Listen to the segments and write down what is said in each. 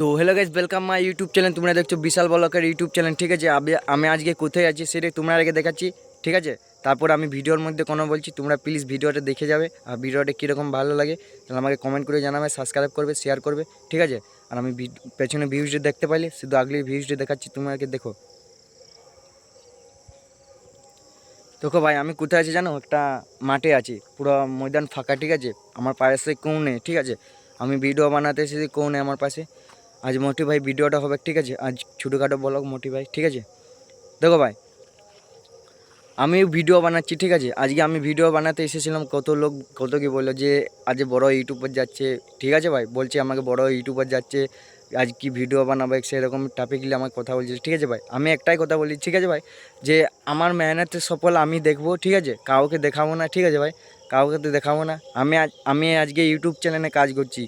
তো hello guys, welcome my YouTube channel. তোমরা দেখছো বিশাল বলকের ইউটিউব চ্যানেল, ঠিক আছে। আমি আজকে কোথায় আছি সেটা তোমরা আগে দেখাচ্ছি, ঠিক আছে। তারপর আমি ভিডিওর মধ্যে কোনো বলছি, তোমরা প্লিজ ভিডিওটা দেখে যাবে। আর ভিডিওটা কীরকম ভালো লাগে তাহলে আমাকে কমেন্ট করে জানাবে, সাবস্ক্রাইব করবে, শেয়ার করবে, ঠিক আছে। আর আমি পেছনে ভিউজটা দেখতে পাইলে শুধু আগলি ভিউজটা দেখাচ্ছি, তোমাকে দেখো। দেখো ভাই, আমি কোথায় আছি জানো? একটা মাঠে আছি, পুরো ময়দান ফাঁকা, ঠিক আছে। আমার পাশে কেউ নেই, ঠিক আছে। আমি ভিডিও বানাতে এসেছি, কেউ নেই আমার পাশে। আজ মোটি ভাই ভিডিওটা হবে, ঠিক আছে। আজ ছোটোখাটো ব্লগ মোটি ভাই, ঠিক আছে। দেখো ভাই, আমি ভিডিও বানাচ্ছি, ঠিক আছে। আজকে আমি ভিডিও বানাতে এসেছিলাম, কত লোক কত কি বললো যে আজ বড় ইউটিউবার যাচ্ছে, ঠিক আছে ভাই। বলছে আমাকে বড় ইউটিউবার যাচ্ছে, আজ কি ভিডিও বানাবে সেরকম টপিক নিয়ে আমার কথা বলছে, ঠিক আছে ভাই। আমি একটাই কথা বলি, ঠিক আছে ভাই, যে আমার মেহনতের সফল আমি দেখবো, ঠিক আছে। কাউকে দেখাবো না, ঠিক আছে ভাই। কাউকে তো দেখাবো না। আমি আজকে ইউটিউব চ্যানেলে কাজ করছি,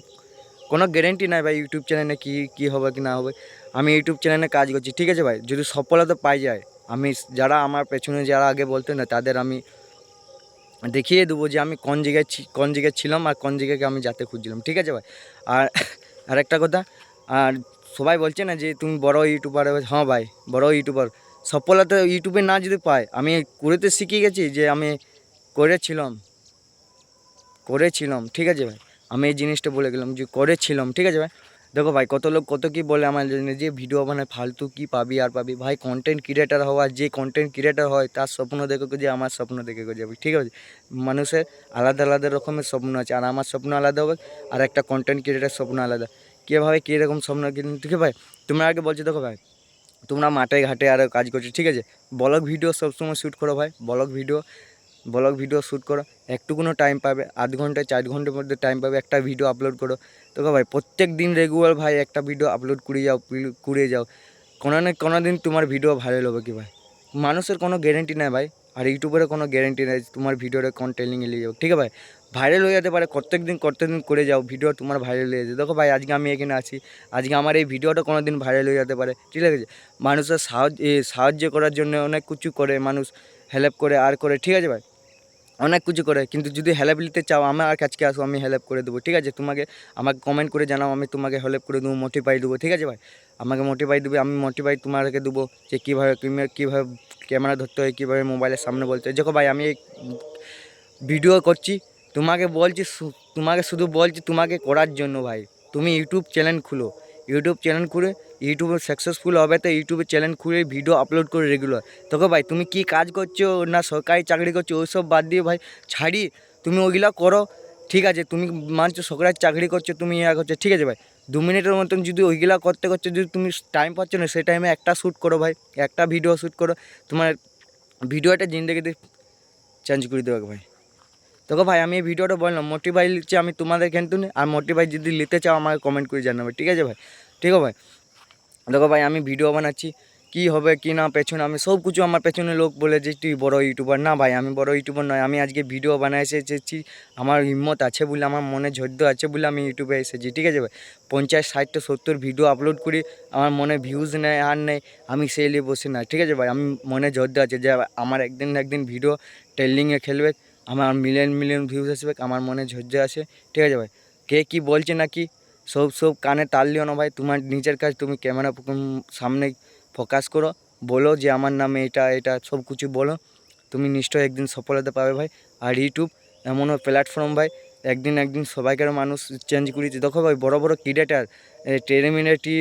কোনো গ্যারেন্টি নাই ভাই ইউটিউব চ্যানেলে কী হবে কি না হবে। আমি ইউটিউব চ্যানেলে কাজ করছি, ঠিক আছে ভাই। যদি সফলতা পাই যায়, আমি যারা আমার পেছনে যারা আগে বলতো না তাদের আমি দেখিয়ে দেবো যে আমি কোন জায়গায় ছিলাম আর কোন জায়গাকে আমি যেতে খুঁজছিলাম, ঠিক আছে ভাই। আর আরেকটা কথা, আর সবাই বলছে না যে তুমি বড় ইউটিউবার হবে। হ্যাঁ ভাই, বড় ইউটিউবার সফলতা ইউটিউবে না যদি পায়, আমি করতে শিখে গেছি যে আমি করেছিলাম করেছিলাম ঠিক আছে ভাই। আমি এই জিনিসটা বলে গেলাম যে করেছিলাম, ঠিক আছে ভাই। দেখো ভাই, কত লোক কত কী বলে আমার জন্য, যে ভিডিও বানায় ফালতু কী পাবি আর পাবি। ভাই, কন্টেন্ট ক্রিয়েটার হওয়া, যে কন্টেন্ট ক্রিয়েটার হয় তার স্বপ্ন দেখে যে আমার স্বপ্ন দেখে যাবে, ঠিক আছে। মানুষের আলাদা আলাদা রকমের স্বপ্ন আছে, আর আমার স্বপ্ন আলাদা হবে, আর একটা কন্টেন্ট ক্রিয়েটার স্বপ্ন আলাদা। কীভাবে কীরকম স্বপ্ন, ঠিক আছে ভাই। তোমরা আগে বলছো, দেখো ভাই, তোমরা মাঠে ঘাটে আরও কাজ করছো, ঠিক আছে। ব্লগ ভিডিও সবসময় শ্যুট করো ভাই, ব্লগ ভিডিও শ্যুট করো। একটুকুনো টাইম পাবে, 8 ঘন্টা 4 ঘন্টার মধ্যে টাইম পাবে, একটা ভিডিও আপলোড করো। তো ভাই, প্রত্যেক দিন রেগুলার ভাই একটা ভিডিও আপলোড করে যাও। কোনো না কোনো দিন তোমার ভিডিও ভাইরাল হবে কি ভাই। মানুষের কোনো গ্যারেন্টি নেই ভাই, আর ইউটিউবেরও কোনো গ্যারেন্টি নেই তোমার ভিডিওটা কোন ট্রেন্ডিংয়ে নিয়ে যাও, ঠিক আছে ভাই। ভাইরাল হয়ে যেতে পারে, প্রত্যেক দিন করে যাও ভিডিও, তোমার ভাইরাল হয়ে যাবে। দেখো ভাই, আজকে আমি এখানে আছি, আজকে আমার এই ভিডিওটা কোনো দিন ভাইরাল হয়ে যেতে পারে, ঠিক আছে। মানুষের সাহায্য করার জন্য অনেক কিছু করে মানুষ, হেল্প করে আর করে, ঠিক আছে ভাই, অনেক কিছু করে। কিন্তু যদি হেল্প নিতে চাও আমার কাছকে আসো, আমি হেল্প করে দেবো, ঠিক আছে। আমাকে কমেন্ট করে জানাও, আমি তোমাকে হেল্প করে দেবো, মোটিফাই দেবো, ঠিক আছে ভাই। আমাকে মোটিফাই দেবে, আমি মোটিফাই তোমাকে দেবো যে কীভাবে ক্যামেরা ধরতে হয়, কীভাবে মোবাইলের সামনে বলতে হয়। দেখো ভাই, আমি এই ভিডিও করছি, তোমাকে শুধু বলছি তোমাকে করার জন্য ভাই। তুমি ইউটিউব চ্যানেল খুলো, ইউটিউবে সাকসেসফুল হবে তো ইউটিউবে চ্যানেল খুলে ভিডিও আপলোড করে রেগুলার। তোকে ভাই, তুমি কি কাজ করছো না সরকারি চাকরি করছো ওইসব বাদ দিয়ে ভাই, ছাড়ি তুমি ওইগুলা করো, ঠিক আছে। তুমি মানছো সরকারি চাকরি করছো, তুমি ইয়া করছো, ঠিক আছে ভাই। 2 মিনিটের মতন যদি ওইগুলা করতে যদি তুমি টাইম পাচ্ছ না, সেই টাইমে একটা শ্যুট করো ভাই, একটা ভিডিও শ্যুট করো। তোমার ভিডিওটা জিন্দগিতে চেঞ্জ করে দেবে ভাই। দেখো ভাই, আমি এই ভিডিওটা বললাম মোটিভাই লিখছি আমি তোমাদের কিন্তু, আর মোটিভাই যদি নিতে চাও আমাকে কমেন্ট করে জানাবে, ঠিক আছে ভাই। ঠিক আছে ভাই। দেখো ভাই, আমি ভিডিও বানাচ্ছি, কী হবে কি না পেছনে আমি সব কিছু, আমার পেছনে লোক বলে যে তুই বড় ইউটিউবার। না ভাই, আমি বড় ইউটিউবার নয়। আমি আজকে ভিডিও বানায় এসেছি, আমার হিম্মত আছে বলে, আমার মনে ধৈর্য আছে বলে আমি ইউটিউবে এসেছি, ঠিক আছে ভাই। 50, 60, 70 ভিডিও আপলোড করি, আমার মনে ভিউজ নেই আর নেই, আমি সেই নিয়ে বসে না, ঠিক আছে ভাই। আমি মনে ধৈর্য আছে যে আমার একদিন না একদিন ভিডিও ট্রেন্ডিংয়ে খেলবে, আমার মিলিয়ন ভিউজ আসবে, আমার মনে ধৈর্য আছে, ঠিক আছে ভাই। কে কী বলছে না কি সব কানে তাল লিও না ভাই। তোমার নিজের কাজ, তুমি ক্যামেরা সামনে ফোকাস করো, বলো যে আমার নামে এটা সব কিছু বলো, তুমি নিশ্চয়ই একদিন সফলতা পাবে ভাই। আর ইউটিউব এমনও প্ল্যাটফর্ম ভাই, একদিন সবাইকার মানুষ চেঞ্জ করেছে। দেখো ভাই, বড় বড় ক্রিয়েটার, টেরিমিনেটি,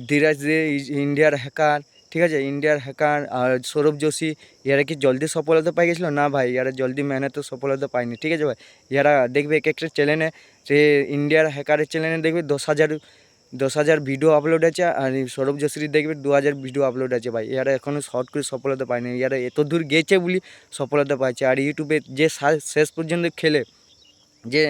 ধীরাজ দে, ইন্ডিয়ার হ্যাকার, ঠিক আছে, ইন্ডিয়ার হ্যাকার আর সৌরভ যোশী, এরা কি জলদি সফলতা পাই গেছিলো? না ভাই, এরা জলদি মেহনত সফলতা পায়নি, ঠিক আছে ভাই। এরা দেখবে এক একটা চ্যানেলে, যে ইন্ডিয়ার হ্যাকারের চ্যানেলে দেখবে 10,000 ভিডিও আপলোড আছে, আর সৌরভ যোশীর দেখবে 2,000 ভিডিও আপলোড আছে ভাই। এরা এখনও শর্ট করে সফলতা পায়নি, এরা এত দূর গেছে বলে সফলতা পাইছে। আর ইউটিউবে যে শেষ পর্যন্ত খেলে, যে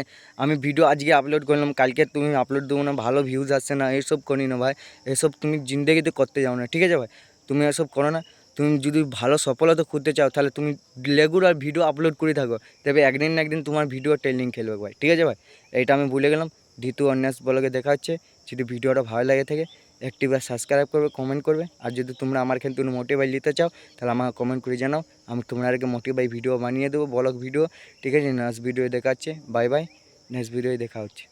আমি ভিডিও আজকে আপলোড করলাম, কালকে তুমি আপলোড দেবো না, ভালো ভিউজ আসছে না, এইসব করি না ভাই। এসব তুমি জিন্দগিতে করতে যাও না, ঠিক আছে ভাই। তুমি এসব করো না। তুমি যদি ভালো সফলতা খুঁজতে চাও, তাহলে তুমি রেগুলার ভিডিও আপলোড করে থাকো, তবে একদিন না একদিন তোমার ভিডিও ট্রেন্ডিং খেলবে ভাই, ঠিক আছে ভাই। এইটা আমি ভুলে গেলাম। দ্বিতীয় অন্যাস ব্লগে দেখা হচ্ছে। যদি ভিডিওটা ভালো লাগে থাকে, একটিবার সাবস্ক্রাইব করবে, কমেন্ট করবে। আর যদি তোমরা আমার কিন্তু মোটিভাই নিতে চাও, তাহলে আমাকে কমেন্ট করে জানাও, আমি তোমাদেরকে মোটিভাই ভিডিও বানিয়ে দেবো, ব্লগ ভিডিও, ঠিক আছে। নেক্সট ভিডিও দেখা হচ্ছে, বাই বাই। নেক্সট ভিডিওয় দেখা হচ্ছে।